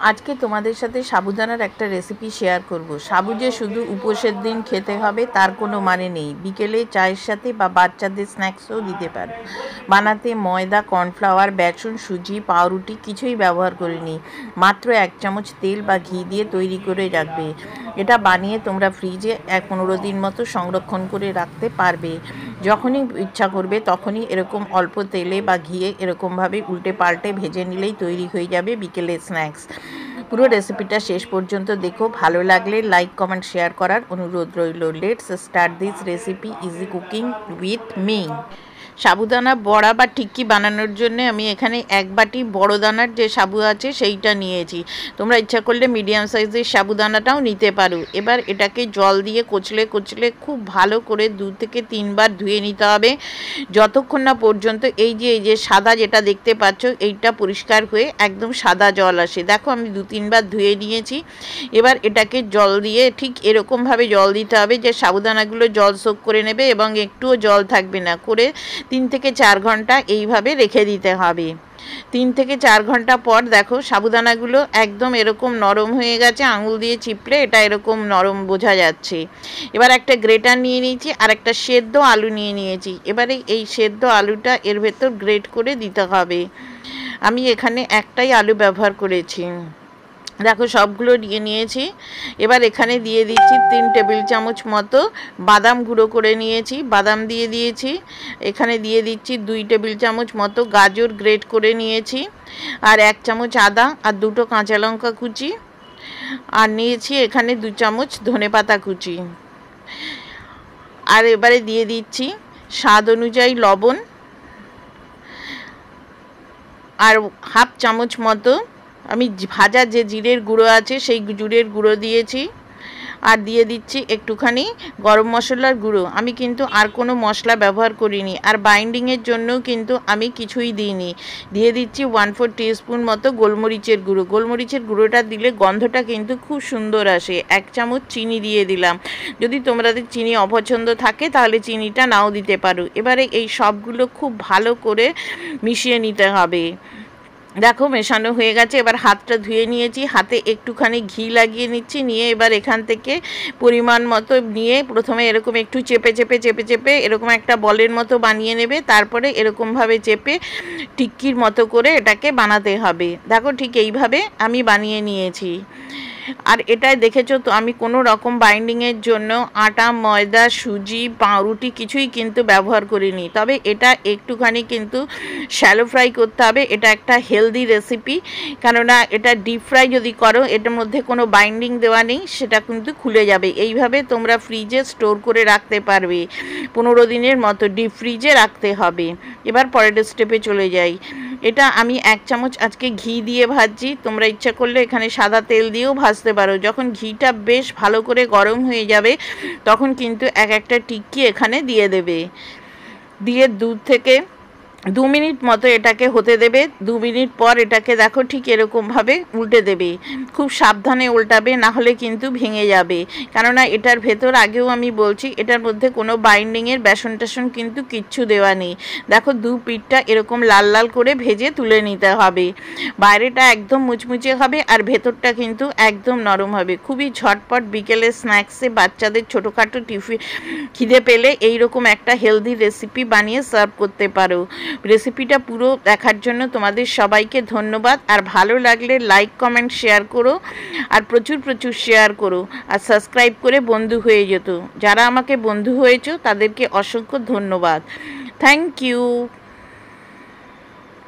আজকে তোমাদের সাথে সাবুদানার একটা রেসিপি শেয়ার করব। সাবু যে শুধু উপোসের দিন খেতে হবে তার কোনো মানে নেই, বিকেলে চায়ের সাথে বা বাচ্চাদের স্ন্যাক্সও দিতে পারো। বানাতে ময়দা, কর্নফ্লাওয়ার, বেসন, সুজি, পাউরুটি কিছুই ব্যবহার করিনি, মাত্র 1 চামচ তেল বা ঘি দিয়ে তৈরি করে রাখবে। এটা বানিয়ে তোমরা ফ্রিজে 15 দিন মতো সংরক্ষণ করে রাখতে পারবে। যখনই ইচ্ছা করবে তখনই এরকম অল্প তেলে বা ঘিয়ে এরকমভাবে উল্টে পাল্টে ভেজে নিলেই তৈরি হয়ে যাবে বিকেলের স্ন্যাক্স। পুরো রেসিপিটা শেষ পর্যন্ত দেখো। ভালো লাগলে লাইক, কমেন্ট, শেয়ার করার অনুরোধ রইল। Let's start this recipe, easy cooking with me. Sabudana vada বা টিক্কি বানানোর জন্য আমি এখানে 1 বাটি বড় দানার যে সাবু আছে সেইটা নিয়েছি। তোমরা ইচ্ছা করলে মিডিয়াম সাইজের সাবুদানাটাও নিতে পারো। এবার এটাকে জল দিয়ে কচলে কচলে খুব ভালো করে 2 থেকে 3 বার ধুয়ে নিতে হবে, যতক্ষণ না পর্যন্ত এই যে সাদা যেটা দেখতে পাচ্ছ এইটা পরিষ্কার হয়ে একদম সাদা জল আসে। দেখো আমি 2-3 বার ধুয়ে নিয়েছি। এবার এটাকে জল দিয়ে ঠিক এরকমভাবে জল দিতে হবে যে সাবুদানাগুলো জল সোক করে নেবে এবং একটুও জল থাকবে না, করে 3 থেকে 4 ঘন্টা এইভাবে রেখে দিতে হবে। 3 থেকে 4 ঘন্টা পর দেখো সাবুদানাগুলো একদম এরকম নরম হয়ে গেছে, আঙুল দিয়ে চিপলে এটা এরকম নরম বোঝা যাচ্ছে। এবার একটা গ্রেটার নিয়ে নিয়েছি আর একটা সেদ্ধ আলু নিয়ে নিয়েছি। এবারে এই সেদ্ধ আলুটা এর ভেতর গ্রেট করে দিতে হবে। আমি এখানে একটাই আলু ব্যবহার করেছি। দেখো সবগুলো নিয়ে নিয়েছি। এবার এখানে দিয়ে দিচ্ছি 3 টেবিল চামচ মতো বাদাম গুঁড়ো করে নিয়েছি, বাদাম দিয়ে দিয়েছি। এখানে দিয়ে দিচ্ছি 2 টেবিল চামচ মতো গাজর গ্রেট করে নিয়েছি, আর 1 চামচ আদা আর 2টো কাঁচা লঙ্কা কুচি, আর নিয়েছি এখানে 2 চামচ ধনেপাতা কুচি। আর এবারে দিয়ে দিচ্ছি স্বাদ অনুযায়ী লবণ, আর হাফ চামচ মতো আমি ভাজা যে জিরের গুঁড়ো আছে সেই জিরের গুঁড়ো দিয়েছি, আর দিয়ে দিচ্ছি একটুখানি গরম মশলার গুঁড়ো। আমি কিন্তু আর কোনো মশলা ব্যবহার করিনি, আর বাইন্ডিংয়ের জন্য কিন্তু আমি কিছুই দিইনি। দিয়ে দিচ্ছি 1/4 টিস্পুন মতো গোলমরিচের গুঁড়ো। গোলমরিচের গুঁড়োটা দিলে গন্ধটা কিন্তু খুব সুন্দর আসে। 1 চামচ চিনি দিয়ে দিলাম। যদি তোমাদের চিনি অপছন্দ থাকে তাহলে চিনিটা নাও দিতে পারো। এবারে এই সবগুলো খুব ভালো করে মিশিয়ে নিতে হবে। দেখো মেশানো হয়ে গেছে। এবার হাতটা ধুয়ে নিয়েছি, হাতে একটুখানি ঘি লাগিয়ে নিচ্ছি। নিয়ে এবার এখান থেকে পরিমাণ মতো নিয়ে প্রথমে এরকম একটু চেপে চেপে চেপে চেপে এরকম একটা বলের মতো বানিয়ে নেবে। তারপরে এরকমভাবে চেপে টিক্কির মতো করে এটাকে বানাতে হবে। দেখো ঠিক এইভাবে আমি বানিয়ে নিয়েছি। আর এটাই দেখেছো তো আমি কোনো রকম বাইন্ডিংয়ের জন্য আটা, ময়দা, সুজি, পাউরুটি কিছুই কিন্তু ব্যবহার করিনি। তবে এটা একটুখানি কিন্তু শ্যালো ফ্রাই করতে হবে। এটা একটা হেলদি রেসিপি, কেননা এটা ডিপ ফ্রাই যদি করো এটার মধ্যে কোনো বাইন্ডিং দেওয়া নেই, সেটা কিন্তু খুলে যাবে। এইভাবে তোমরা ফ্রিজে স্টোর করে রাখতে পারবে 15 দিনের মতো। ডিপ ফ্রিজে রাখতে হবে। এবার পরের স্টেপে চলে যাই। এটা আমি 1 চামচ আজকে ঘি দিয়ে ভাজছি। তোমরা ইচ্ছা করলে এখানে সাদা তেল দিয়েও ভাজতে পারো। যখন ঘিটা বেশ ভালো করে গরম হয়ে যাবে তখন কিন্তু একটা টিক্কি এখানে দিয়ে দেবে। দিয়ে 2 থেকে 2 মিনিট মতো এটাকে হতে দেবে। 2 মিনিট পর এটাকে দেখো ঠিক এরকমভাবে উল্টে দেবে। খুব সাবধানে উল্টাবে, না হলে কিন্তু ভেঙে যাবে। কেননা এটার ভেতর আগেও আমি বলছি এটার মধ্যে কোনো বাইন্ডিংয়ের বেসন টেসন কিন্তু কিচ্ছু দেওয়া নেই। দেখো 2 পিঠটা এরকম লাল লাল করে ভেজে তুলে নিতে হবে। বাইরেটা একদম মুচমুচে হবে আর ভেতরটা কিন্তু একদম নরম হবে। খুবই ঝটপট বিকেলের স্ন্যাক্সে বাচ্চাদের ছোটোখাটো টিফিন খিদে পেলে এইরকম একটা হেলদি রেসিপি বানিয়ে সার্ভ করতে পারো। রেসিপিটা পুরো দেখার জন্য তোমাদের সবাইকে ধন্যবাদ। আর ভালো লাগলে লাইক, কমেন্ট, শেয়ার করো, আর প্রচুর প্রচুর শেয়ার করো, আর সাবস্ক্রাইব করে বন্ধু হয়ে যেত। যারা আমাকে বন্ধু হয়েছো তাদেরকে অসংখ্য ধন্যবাদ। Thank you.